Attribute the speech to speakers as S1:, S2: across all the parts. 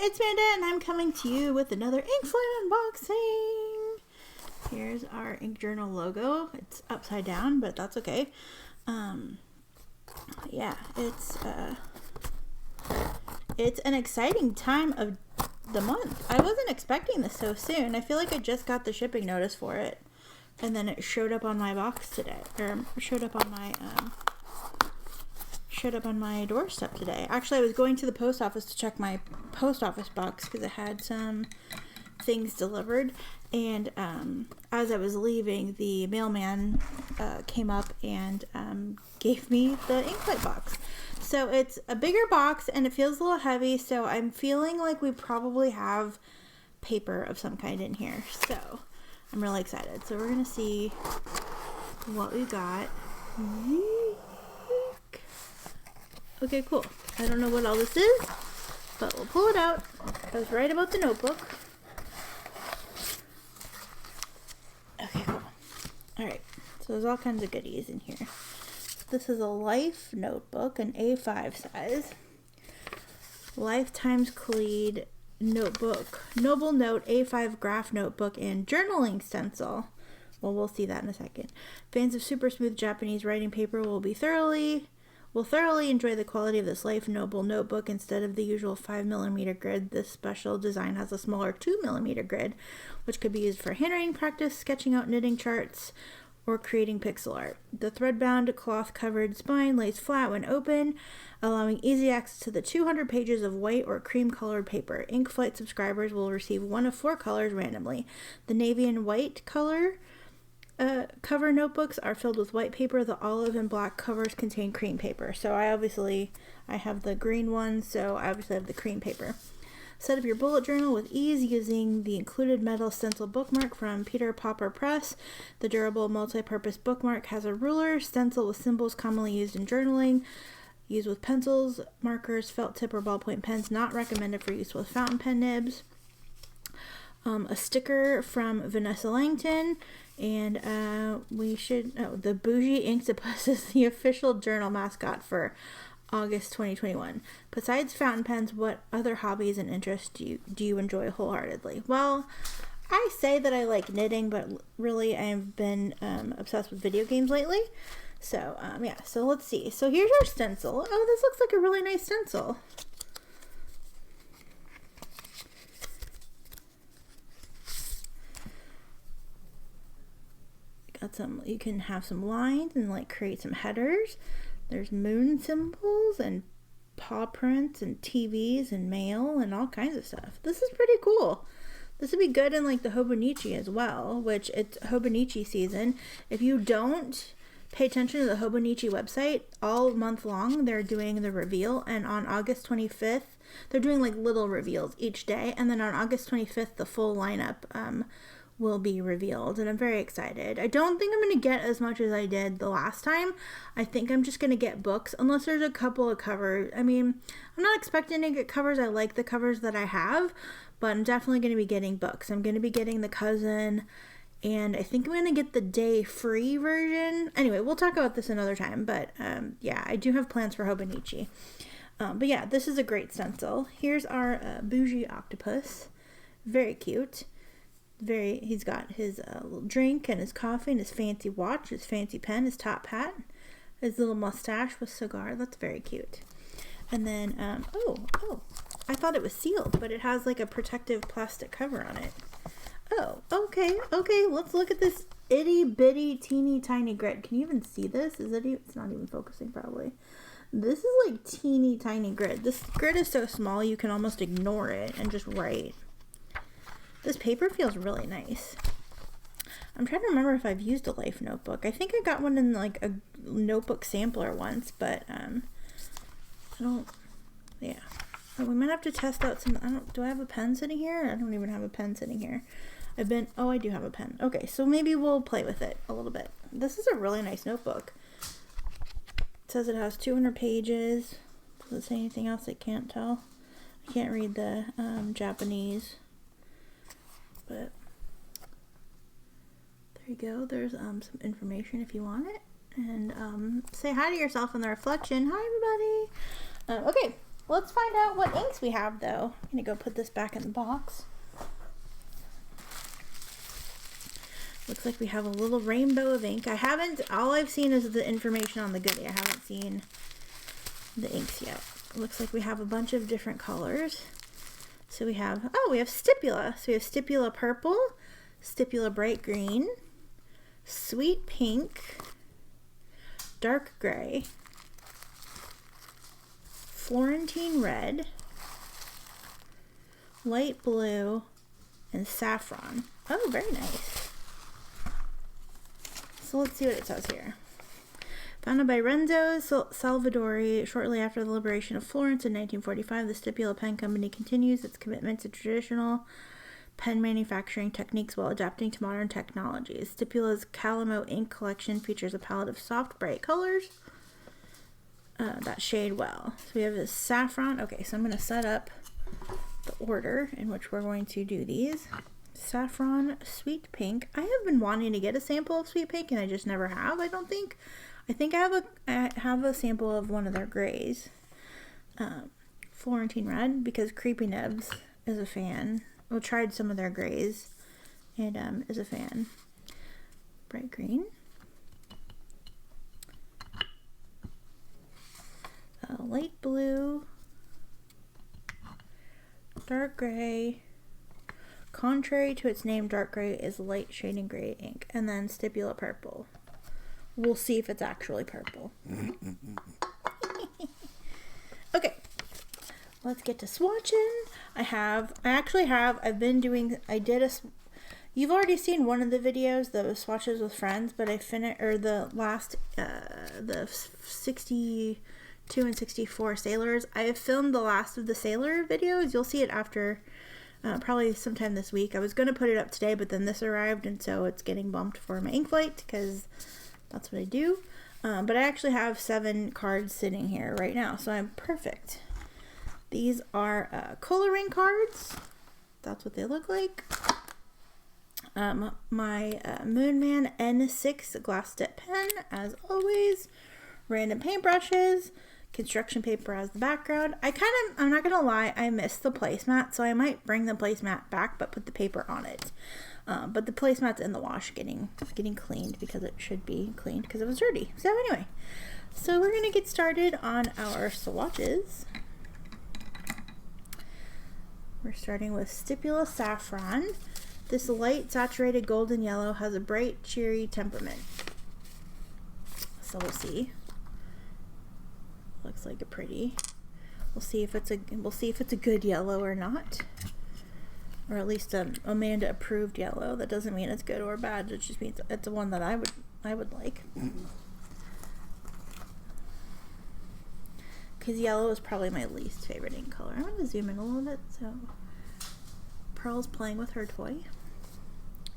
S1: it's Amanda, and I'm coming to you with another Inkslide unboxing. Here's our ink journal logo. It's upside down, but that's okay. Yeah, it's an exciting time of the month. I wasn't expecting this so soon. I feel like I just got the shipping notice for it, and then it showed up on my box today, or showed up on my doorstep today. Actually, I was going to the post office to check my post office box because it had some things delivered, and as I was leaving, the mailman came up and gave me the Inkslide box. So it's a bigger box and it feels a little heavy, so I'm feeling like we probably have paper of some kind in here. So I'm really excited. So we're gonna see what we got. Okay, cool. I don't know what all this is, but we'll pull it out. I was right about the notebook. Okay, cool. Alright, so there's all kinds of goodies in here. This is a Life notebook, an A5 size. Lifetime's Khalid notebook. Noble Note A5 graph notebook and journaling stencil. Well, we'll see that in a second. Fans of super smooth Japanese writing paper will thoroughly enjoy the quality of this Life Noble notebook. Instead of the usual 5mm grid, this special design has a smaller 2mm grid, which could be used for handwriting practice, sketching out knitting charts, or creating pixel art. The thread-bound, cloth-covered spine lays flat when open, allowing easy access to the 200 pages of white or cream-colored paper. Inkflight subscribers will receive one of 4 colors randomly. The navy and white color cover notebooks are filled with white paper. The olive and black covers contain cream paper. So I have the green one, so I obviously have the cream paper. Set up your bullet journal with ease using the included metal stencil bookmark from Peter Popper Press. The durable multi-purpose bookmark has a ruler, stencil with symbols commonly used in journaling. Used with pencils, markers, felt tip, or ballpoint pens. Not recommended for use with fountain pen nibs. A sticker from Vanessa Langton. And the Bougie Inkstopus is the official journal mascot for August 2021. Besides fountain pens, what other hobbies and interests do you enjoy wholeheartedly? Well, I say that I like knitting, but really I've been obsessed with video games lately. So, yeah, so let's see. So here's our stencil. Oh, this looks like a really nice stencil. You can have some lines and like create some headers. There's moon symbols and paw prints and TVs and mail and all kinds of stuff. This is pretty cool. This would be good in like the Hobonichi as well, which it's Hobonichi season. If you don't pay attention to the Hobonichi website, all month long they're doing the reveal, and on August 25th they're doing like little reveals each day, and then on August 25th the full lineup will be revealed, and I'm very excited. I don't think I'm going to get as much as I did the last time. I think I'm just going to get books, unless there's a couple of covers. I mean, I'm not expecting to get covers. I like the covers that I have, but I'm definitely going to be getting books. I'm going to be getting The Cousin, and I think I'm going to get the day free version. Anyway, we'll talk about this another time, but yeah, I do have plans for Hobonichi. But yeah, this is a great stencil. Here's our Bougie Octopus. Very cute. He's got his little drink and his coffee and his fancy watch, his fancy pen, his top hat, his little mustache with cigar. That's very cute. And then, oh, I thought it was sealed, but it has like a protective plastic cover on it. Oh, okay, let's look at this itty bitty teeny tiny grid. Can you even see this? It's not even focusing probably. This is like teeny tiny grid. This grid is so small you can almost ignore it and just write. This paper feels really nice. I'm trying to remember if I've used a Life notebook. I think I got one in like a notebook sampler once, but I don't, yeah. Oh, we might have to test out some, do I have a pen sitting here? I don't even have a pen sitting here. I do have a pen. Okay, so maybe we'll play with it a little bit. This is a really nice notebook. It says it has 200 pages. Does it say anything else? I can't tell. I can't read the Japanese. But there you go. There's some information if you want it. And say hi to yourself in the reflection. Hi, everybody. Okay, Let's find out what inks we have, though. I'm gonna go put this back in the box. Looks like we have a little rainbow of ink. All I've seen is the information on the goodie. I haven't seen the inks yet. Looks like we have a bunch of different colors. So we have Stipula. So we have Stipula Purple, Stipula Bright Green, Sweet Pink, Dark Gray, Florentine Red, Light Blue, and Saffron. Oh, very nice. So let's see what it says here. Founded by Renzo Salvadori shortly after the liberation of Florence in 1945, the Stipula Pen Company continues its commitment to traditional pen manufacturing techniques while adapting to modern technologies. Stipula's Calamo ink collection features a palette of soft, bright colors that shade well. So we have this saffron. Okay, so I'm going to set up the order in which we're going to do these. Saffron, Sweet Pink. I have been wanting to get a sample of Sweet Pink and I just never have, I don't think. I think I have a sample of one of their grays. Florentine Red, because Creepy Nibs is a fan. Well, tried some of their grays and is a fan. Bright Green. Light Blue. Dark Gray. Contrary to its name, Dark Gray is light shading gray ink. And then Stipula Purple. We'll see if it's actually purple. Okay, let's get to swatching. You've already seen one of the videos, the swatches with friends, but the 62 and 64 sailors. I have filmed the last of the sailor videos. You'll see it after, probably sometime this week. I was going to put it up today, but then this arrived, and so it's getting bumped for my ink flight, because that's what I do. But I actually have 7 cards sitting here right now, so I'm perfect. These are Col-O-Ring cards. That's what they look like. My Moonman N6 glass tip pen, as always. Random paintbrushes. Construction paper as the background. I'm not gonna lie, I missed the placemat, so I might bring the placemat back, but put the paper on it. But the placemat's in the wash getting cleaned, because it should be cleaned because it was dirty. So anyway, so we're gonna get started on our swatches. We're starting with Stipula Saffron. This light saturated golden yellow has a bright, cheery temperament. So we'll see. Looks like a pretty. We'll see if it's a good yellow or not. Or at least an Amanda approved yellow. That doesn't mean it's good or bad. It just means it's the one that I would like. Because yellow is probably my least favorite ink color. I'm going to zoom in a little bit. So Pearl's playing with her toy.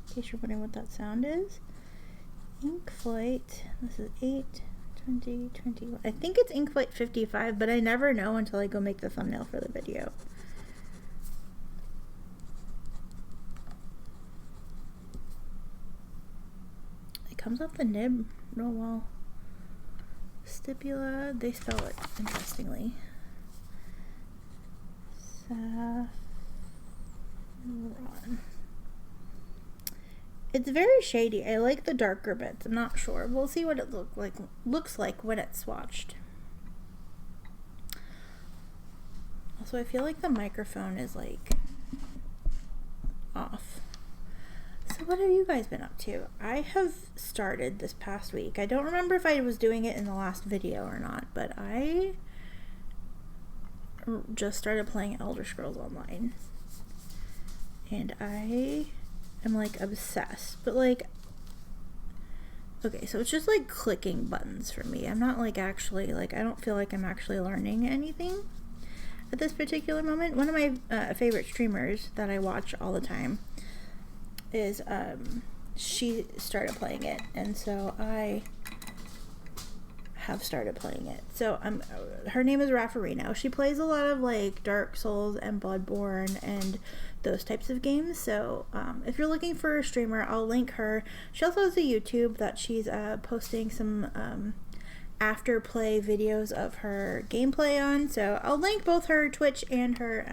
S1: In case you're wondering what that sound is. Ink flight. This is 8, 20, 21. I think it's ink flight 55, but I never know until I go make the thumbnail for the video. Comes off the nib real well. Stipula, they spell it interestingly. Saffron. It's very shady. I like the darker bits. I'm not sure. We'll see what it looks like when it's swatched. Also, I feel like the microphone is like off. So what have you guys been up to? I have started this past week. I don't remember if I was doing it in the last video or not, but I just started playing Elder Scrolls Online. And I am like obsessed. But like, okay, so it's just like clicking buttons for me. I'm not like actually, like, I don't feel like I'm actually learning anything at this particular moment. One of my favorite streamers that I watch all the time is she started playing it, and so I have started playing it. So her name is Raffarino. She plays a lot of like Dark Souls and Bloodborne and those types of games. So if you're looking for a streamer, I'll link her. She also has a YouTube that she's posting some after play videos of her gameplay on. So I'll link both her Twitch and her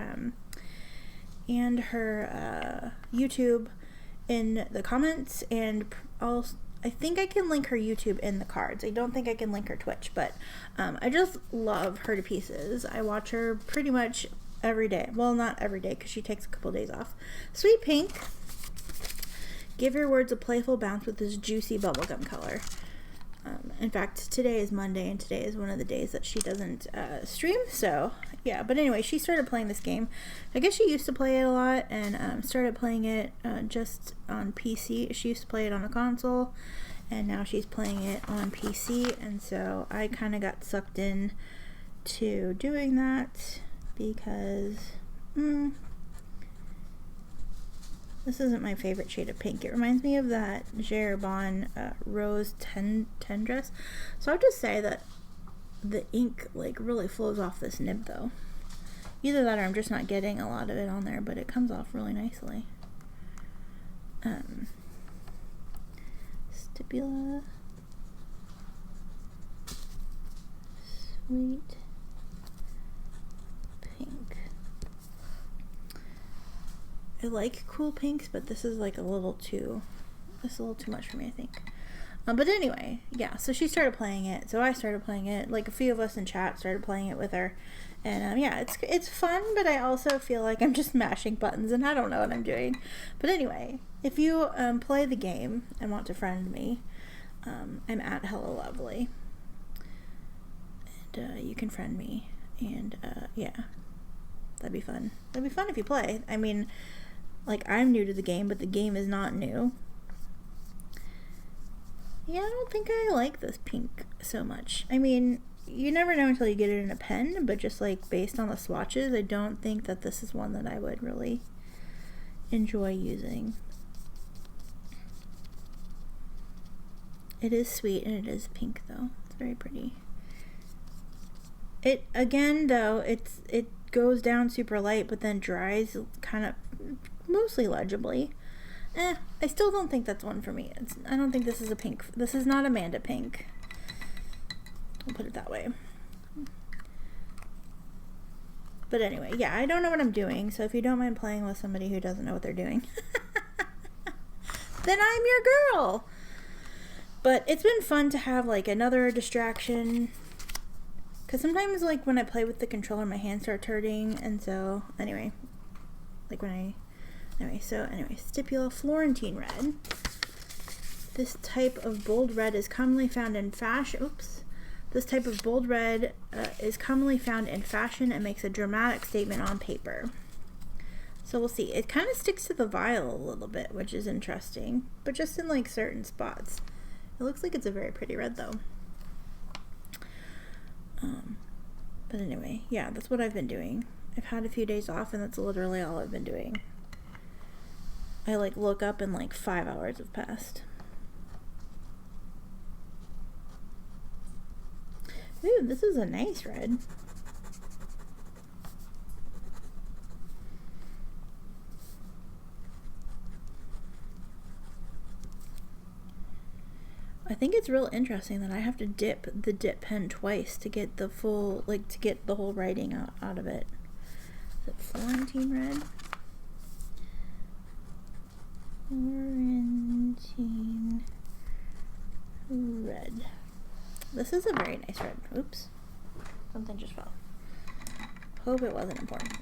S1: YouTube in the comments, and I think I can link her YouTube in the cards. I don't think I can link her Twitch, but I just love her to pieces. I watch her pretty much every day. Well, not every day because she takes a couple days off. Sweet Pink. Give your words a playful bounce with this juicy bubblegum color. In fact, today is Monday, and today is one of the days that she doesn't stream, so yeah. But anyway, she started playing this game. I guess she used to play it a lot, and started playing it just on PC. She used to play it on a console, and now she's playing it on PC, and so I kind of got sucked in to doing that because this isn't my favorite shade of pink. It reminds me of that Gerabon Rose Tendresse. So I'll just say that the ink like really flows off this nib though. Either that or I'm just not getting a lot of it on there, but it comes off really nicely. Stipula Sweet Pink. I like cool pinks, but this is like a little too much for me, I think. But anyway, yeah, so she started playing it, so I started playing it, like a few of us in chat started playing it with her, and yeah, it's fun, but I also feel like I'm just mashing buttons and I don't know what I'm doing. But anyway, if you play the game and want to friend me, I'm at Hello Lovely, and you can friend me, and yeah, that'd be fun. That'd be fun if you play. I mean, like, I'm new to the game, but the game is not new. Yeah, I don't think I like this pink so much. I mean, you never know until you get it in a pen, but just, like, based on the swatches, I don't think that this is one that I would really enjoy using. It is sweet, and it is pink, though. It's very pretty. It, again, though, it goes down super light, but then dries kind of mostly legibly. I still don't think that's one for me. I don't think this is a pink. This is not Amanda pink. I'll put it that way. But anyway, yeah, I don't know what I'm doing, so if you don't mind playing with somebody who doesn't know what they're doing, then I'm your girl. But it's been fun to have, like, another distraction, because sometimes, like, when I play with the controller, my hands start hurting, and so, anyway, like, Anyway, Stipula Florentine Red. This type of bold red is commonly found in fashion. This type of bold red is commonly found in fashion and makes a dramatic statement on paper. So we'll see. It kind of sticks to the vial a little bit, which is interesting, but just in like certain spots. It looks like it's a very pretty red though. But anyway, yeah, that's what I've been doing. I've had a few days off, and that's literally all I've been doing. I like look up and like 5 hours have passed. Ooh, this is a nice red. I think it's real interesting that I have to dip the dip pen twice to get the full, like, to get the whole writing out of it. Is it Florentine red? Florentine red. This is a very nice red. Oops. Something just fell. Hope it wasn't important.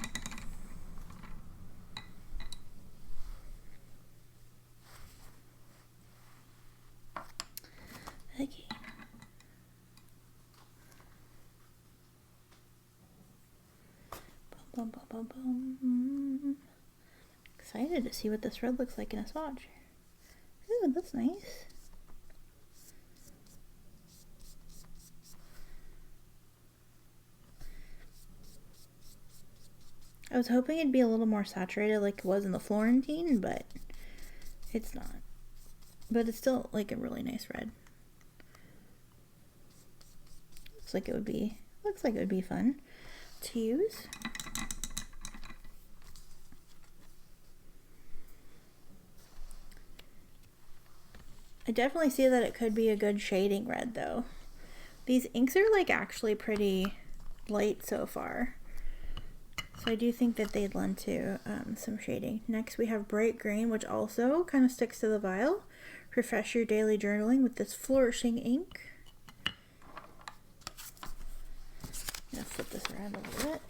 S1: Okay. Bum, bum, bum, bum. Excited to see what this red looks like in a swatch. Ooh, that's nice. I was hoping it'd be a little more saturated like it was in the Florentine, but it's not. But it's still like a really nice red. Looks like it would be fun to use. I definitely see that it could be a good shading red though. These inks are like actually pretty light so far. So I do think that they'd lend to some shading. Next we have Bright Green, which also kind of sticks to the vial. Refresh your daily journaling with this flourishing ink. I'm gonna flip this around a little bit.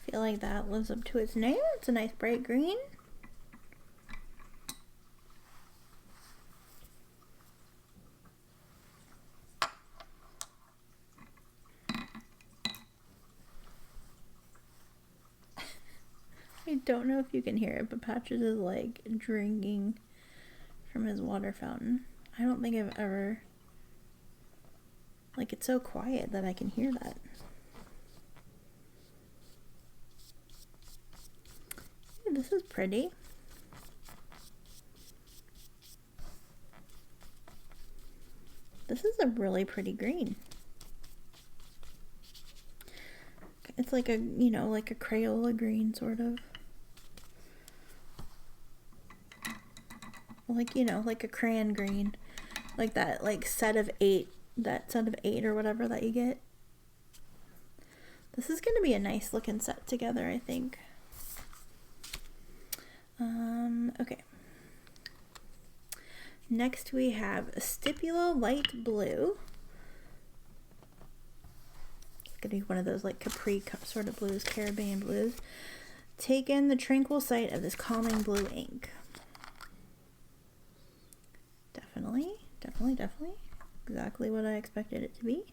S1: I feel like that lives up to its name. It's a nice bright green. I don't know if you can hear it, but Patches is like drinking from his water fountain. I don't think I've ever, like, it's so quiet that I can hear that. Ooh, this is pretty. This is a really pretty green. It's like a, you know, like a Crayola green, sort of. Like, you know, like a crayon green. Like that, like, set of 8. That set of 8 or whatever that you get. This is going to be a nice looking set together, I think. Okay. Next we have Stipula Light Blue. It's going to be one of those like Capri sort of blues, Caribbean blues. Take in the tranquil sight of this calming blue ink. Definitely, definitely, definitely. Exactly what I expected it to be.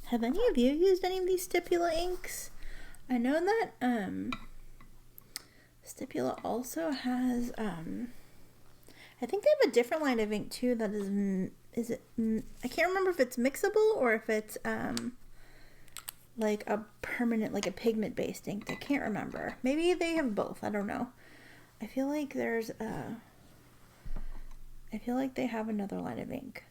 S1: Have any of you used any of these Stipula inks? I know that Stipula also has I think they have a different line of ink too that is it I can't remember if it's mixable or if it's like a permanent, like a pigment based ink. I can't remember. Maybe they have both. I don't know. I feel like there's I feel like they have another line of ink.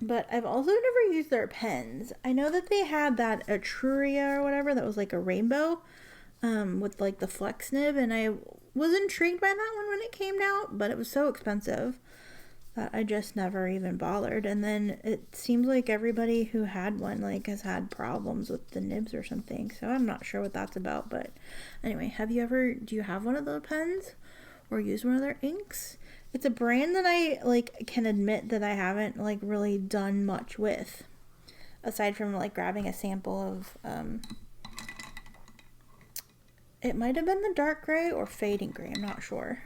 S1: But I've also never used their pens. I know that they had that Etruria or whatever that was like a rainbow with like the flex nib, and I was intrigued by that one when it came out, but it was so expensive that I just never even bothered. And then it seems like everybody who had one like has had problems with the nibs or something, so I'm not sure what that's about. But anyway, do you have one of the pens or use one of their inks? It's a brand that I like can admit that I haven't like really done much with, aside from like grabbing a sample of it might have been the dark gray or fading gray, I'm not sure.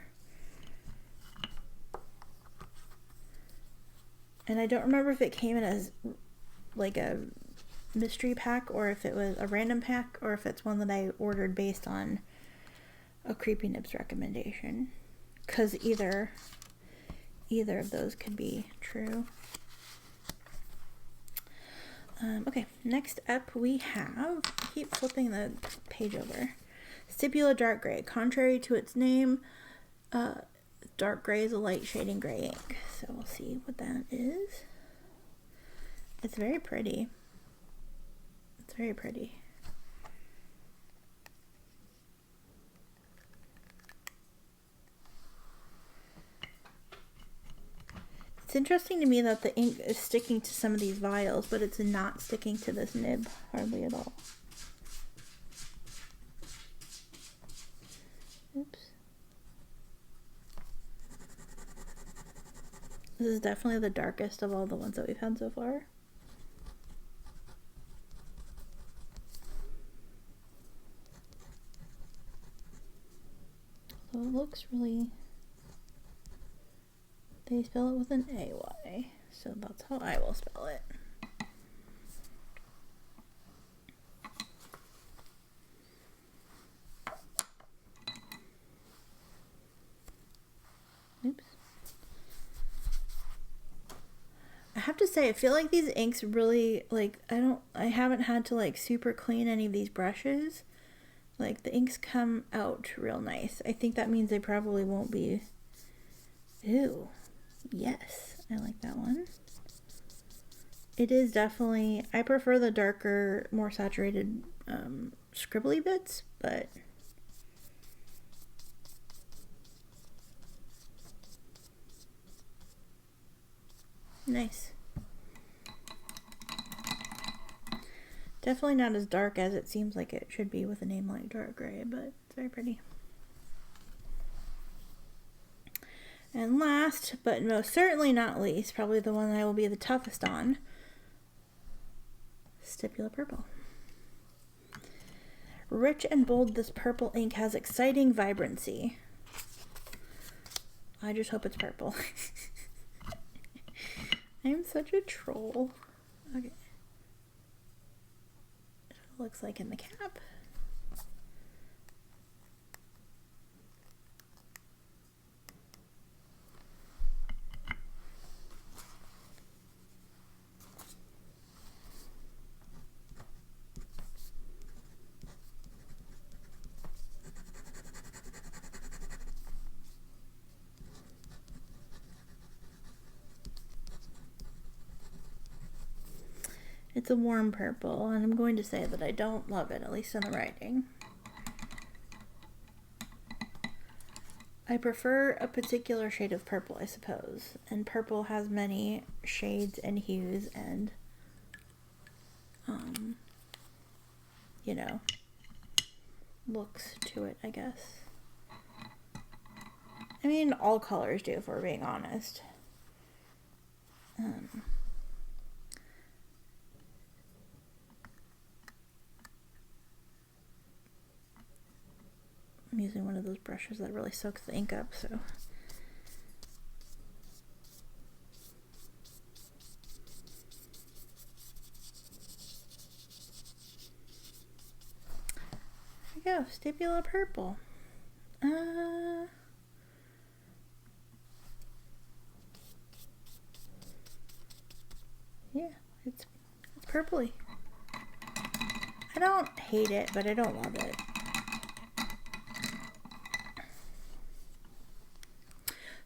S1: And I don't remember if it came in as like a mystery pack or if it was a random pack or if it's one that I ordered based on a Creepy Nibs recommendation, because either of those could be true. Okay, next up we have, keep flipping the page over, Stipula Dark Gray. Contrary to its name, dark gray is a light shading gray ink. So we'll see what that is. It's very pretty. It's very pretty. It's interesting to me that the ink is sticking to some of these vials, but it's not sticking to this nib hardly at all. Oops. This is definitely the darkest of all the ones that we've had so far. So it looks really, they spell it with an AY, so that's how I will spell it. Oops. I have to say, I feel like these inks really, like, I haven't had to like super clean any of these brushes. Like, the inks come out real nice. I think that means they probably won't be, ew, yes, I like that one. It is definitely, I prefer the darker, more saturated, scribbly bits, but nice. Definitely not as dark as it seems like it should be with a name like dark gray, but it's very pretty. And last, but most certainly not least, probably the one that I will be the toughest on, Stipula Purple. Rich and bold, this purple ink has exciting vibrancy. I just hope it's purple. I'm such a troll. Okay. Looks like in the cap. It's a warm purple, and I'm going to say that I don't love it, at least in the writing. I prefer a particular shade of purple, I suppose, and purple has many shades and hues and, you know, looks to it, I guess. I mean, all colors do, if we're being honest. I'm using one of those brushes that really soaks the ink up, so. There we go, Stipula Purple. Yeah, it's purpley. I don't hate it, but I don't love it.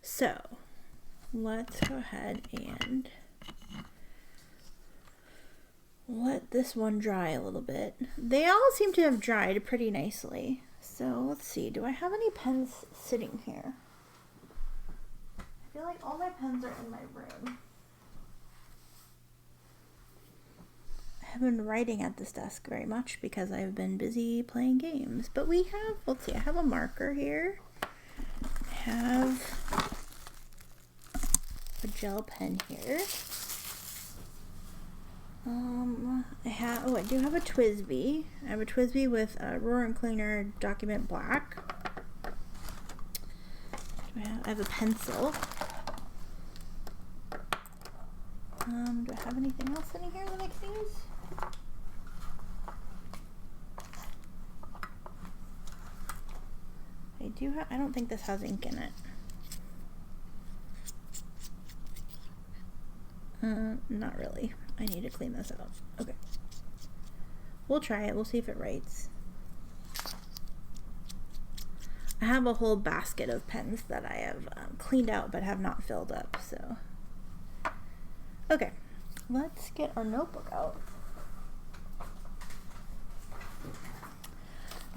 S1: So, let's go ahead and let this one dry a little bit. They all seem to have dried pretty nicely. So, let's see. Do I have any pens sitting here? I feel like all my pens are in my room. I haven't been writing at this desk very much because I've been busy playing games. But we have, let's see, I have a marker here. I have a gel pen here. I do have a TWSBI. I have a TWSBI with a Roar and Cleaner Document Black. I have a pencil. Do I have anything else in here that I can use? I don't think this has ink in it. Not really. I need to clean this out. Okay. We'll try it. We'll see if it writes. I have a whole basket of pens that I have cleaned out but have not filled up, so. Okay. Let's get our notebook out.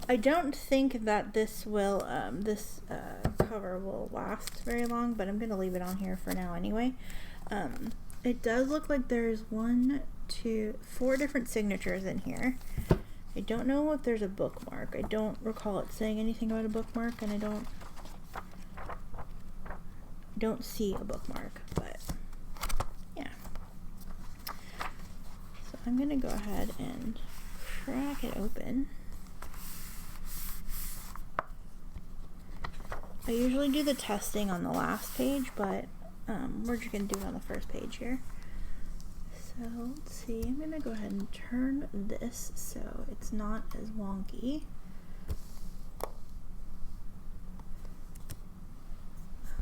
S1: I don't think that this will, cover will last very long, but I'm going to leave it on here for now anyway. It does look like there's 4 different signatures in here. I don't know if there's a bookmark. I don't recall it saying anything about a bookmark, and I don't see a bookmark, but yeah. So I'm going to go ahead and crack it open. I usually do the testing on the last page, but we're just going to do it on the first page here. So let's see, I'm going to go ahead and turn this so it's not as wonky.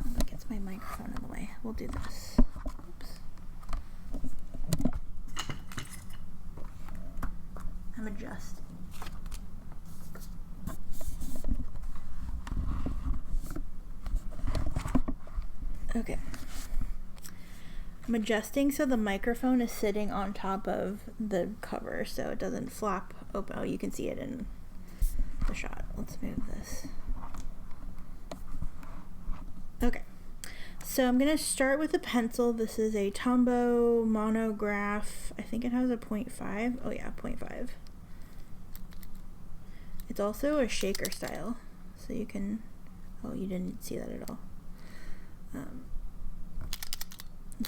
S1: That gets my microphone in the way. We'll do this. Oops. I'm adjusting. Okay. I'm adjusting so the microphone is sitting on top of the cover so it doesn't flap open. Oh, you can see it in the shot. Let's move this. Okay. So I'm going to start with a pencil. This is a Tombow monograph. I think it has a 0.5. Oh yeah, 0.5. It's also a shaker style. So you can, oh, you didn't see that at all.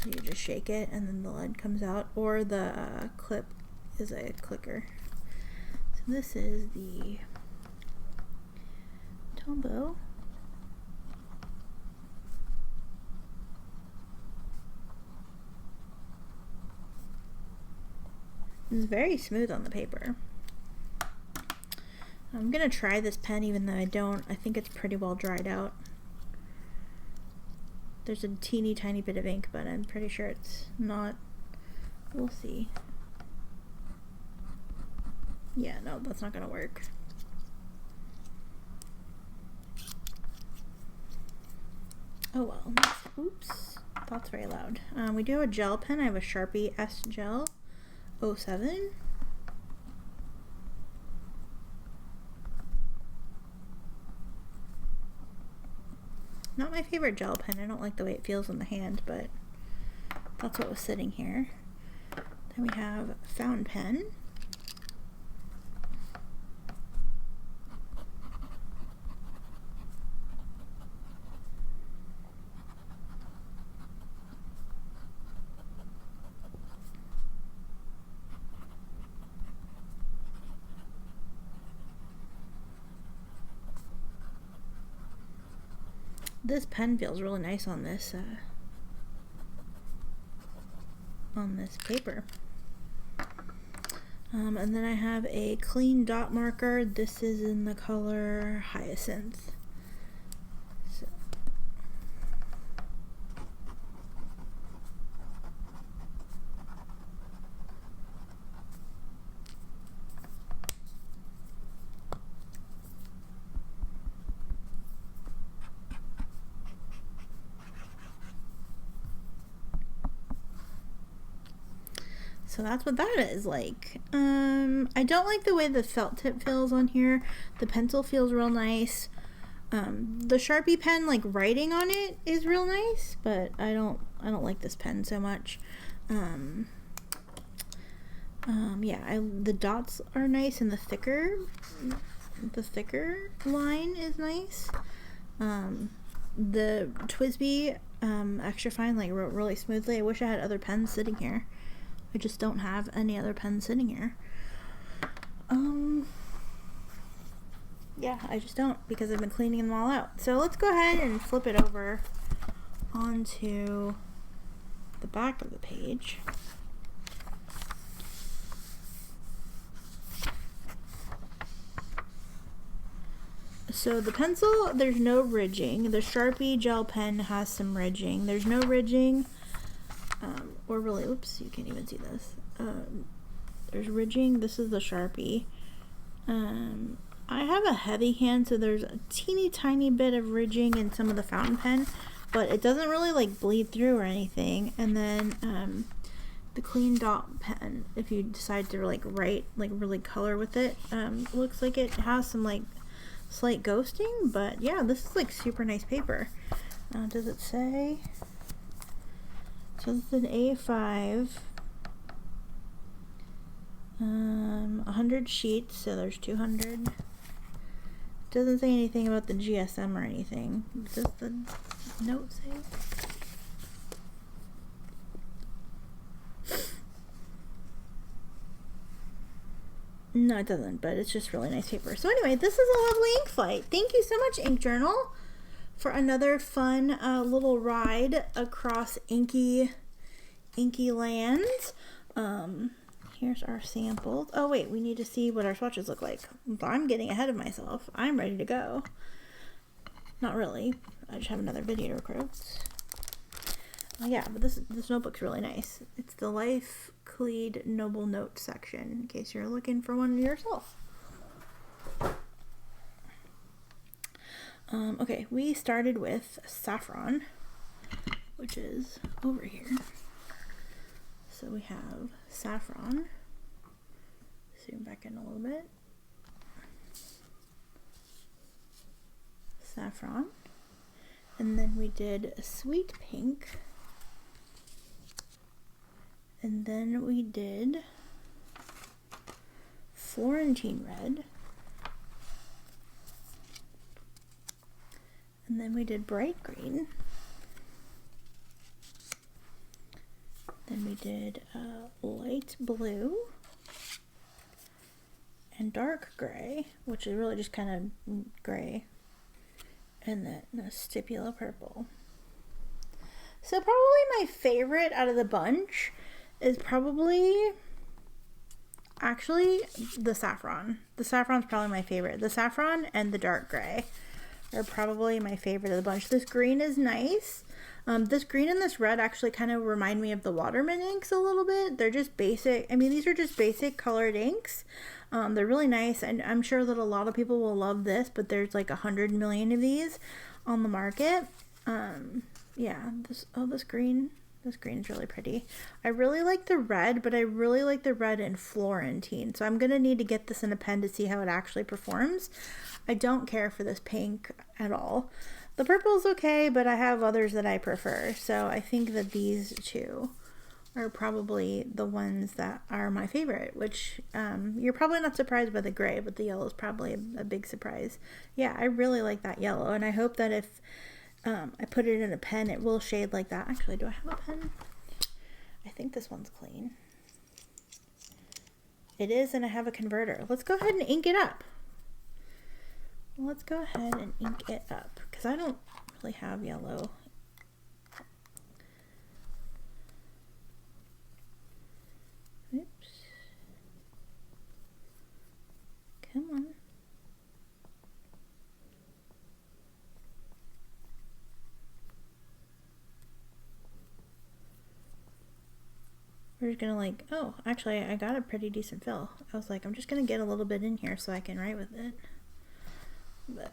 S1: So you just shake it and then the lead comes out, or the clip is a clicker. So this is the Tombow. It's very smooth on the paper. I'm gonna try this pen even though I think it's pretty well dried out. There's a teeny tiny bit of ink, but I'm pretty sure it's not. We'll see. Yeah, no, that's not gonna work. Oh well. Oops, that's very loud. We do have a gel pen. I have a Sharpie S Gel 07. Not my favorite gel pen. I don't like the way it feels in the hand, but that's what was sitting here. Then we have fountain pen. This pen feels really nice on this paper. And then I have a clean dot marker. This is in the color Hyacinth. So. So that's what that is like. I don't like the way the felt tip feels on here. The pencil feels real nice. The Sharpie pen, like writing on it is real nice, but I don't like this pen so much. Yeah, the dots are nice, and the thicker line is nice. The TWSBI extra fine, like, wrote really smoothly. I wish I had other pens sitting here. I just don't have any other pens sitting here. Yeah, I just don't, because I've been cleaning them all out. So let's go ahead and flip it over onto the back of the page. So the pencil, there's no ridging. The Sharpie gel pen has some ridging. There's no ridging. Or really, oops, you can't even see this. There's ridging. This is the Sharpie. I have a heavy hand, so there's a teeny tiny bit of ridging in some of the fountain pen, but it doesn't really like bleed through or anything. And then the clean dot pen, if you decide to like write, like really color with it, looks like it has some like slight ghosting, but yeah, this is like super nice paper. Does it say? So it's an A5, 100 sheets, so there's 200. Doesn't say anything about the GSM or anything. Does the note say? No, it doesn't, but it's just really nice paper. So anyway, this is a lovely ink flight. Thank you so much, Ink Journal, for another fun little ride across inky lands. Here's our samples. Oh wait, we need to see what our swatches look like. I'm getting ahead of myself. I'm ready to go. Not really. I just have another video to record. Oh yeah, but this notebook's really nice. It's the Life Cleed Noble Note section, in case you're looking for one yourself. Okay, we started with Saffron, which is over here. So we have Saffron. Zoom back in a little bit. Saffron. And then we did Sweet Pink. And then we did Florentine Red. And then we did Bright Green. Then we did Light Blue and Dark Gray, which is really just kind of gray. And then a Stipula Purple. So probably my favorite out of the bunch is probably actually the Saffron. The Saffron's probably my favorite. The Saffron and the Dark Gray are probably my favorite of the bunch. This green is nice. This green and this red actually kind of remind me of the Waterman inks a little bit. They're just basic. I mean, these are just basic colored inks. They're really nice, and I'm sure that a lot of people will love this, but there's like 100 million of these on the market. Yeah, this green is really pretty. I really like the red, but I really like the red in Florentine. So I'm going to need to get this in a pen to see how it actually performs. I don't care for this pink at all. The purple is okay, but I have others that I prefer. So I think that these two are probably the ones that are my favorite, which you're probably not surprised by the gray, but the yellow is probably a big surprise. Yeah, I really like that yellow, and I hope that if I put it in a pen, it will shade like that. Actually, do I have a pen? I think this one's clean. It is, and I have a converter. Let's go ahead and ink it up. Let's go ahead and ink it up, because I don't really have yellow. Oops. Come on. We're just gonna like, oh, actually I got a pretty decent fill. I was like, I'm just gonna get a little bit in here so I can write with it. But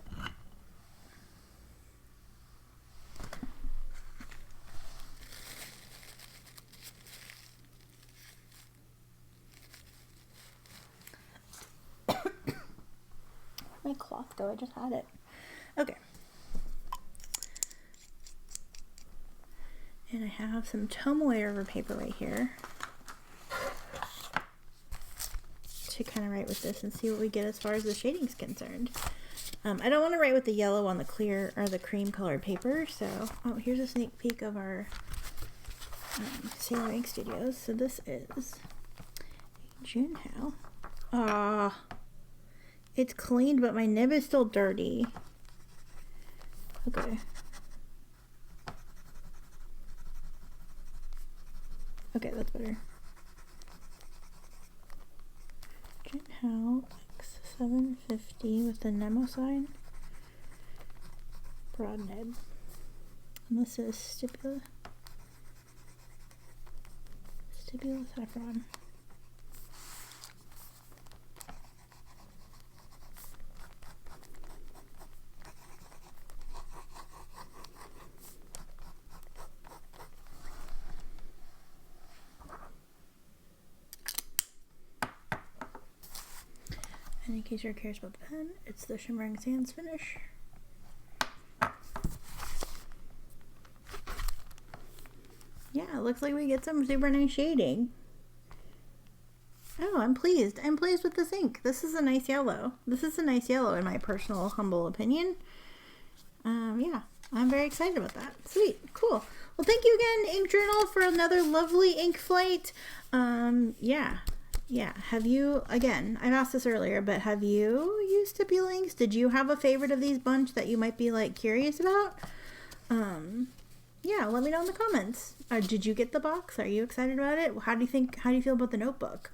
S1: where'd my cloth go? I just had it. Okay. And I have some Tomoe River paper right here to kind of write with this and see what we get as far as the shading's concerned. I don't want to write with the yellow on the clear or the cream colored paper, so oh, here's a sneak peek of our Sailor Ink Studios. So this is Junhao. It's cleaned, but my nib is still dirty. Okay. Okay, that's better. Junhao X750 with the Nemo sign. Broad nib. And this is Stipula Saffron. And in case you're curious about the pen, it's the Shimmering Sands finish. Yeah, it looks like we get some super nice shading. Oh, I'm pleased. I'm pleased with this ink. This is a nice yellow. This is a nice yellow in my personal, humble opinion. Yeah, I'm very excited about that. Sweet, cool. Well, thank you again, Ink Journal, for another lovely ink flight. Yeah. Yeah, have you, again, I've asked this earlier, but have you used Stipula inks? Did you have a favorite of these bunch that you might be like curious about? Yeah, let me know in the comments. Did you get the box? Are you excited about it? How do you feel about the notebook?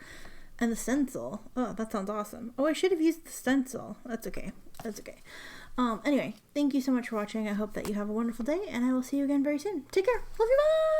S1: And the stencil. Oh, that sounds awesome. Oh, I should have used the stencil. That's okay. That's okay. Anyway, thank you so much for watching. I hope that you have a wonderful day, and I will see you again very soon. Take care. Love you. Bye.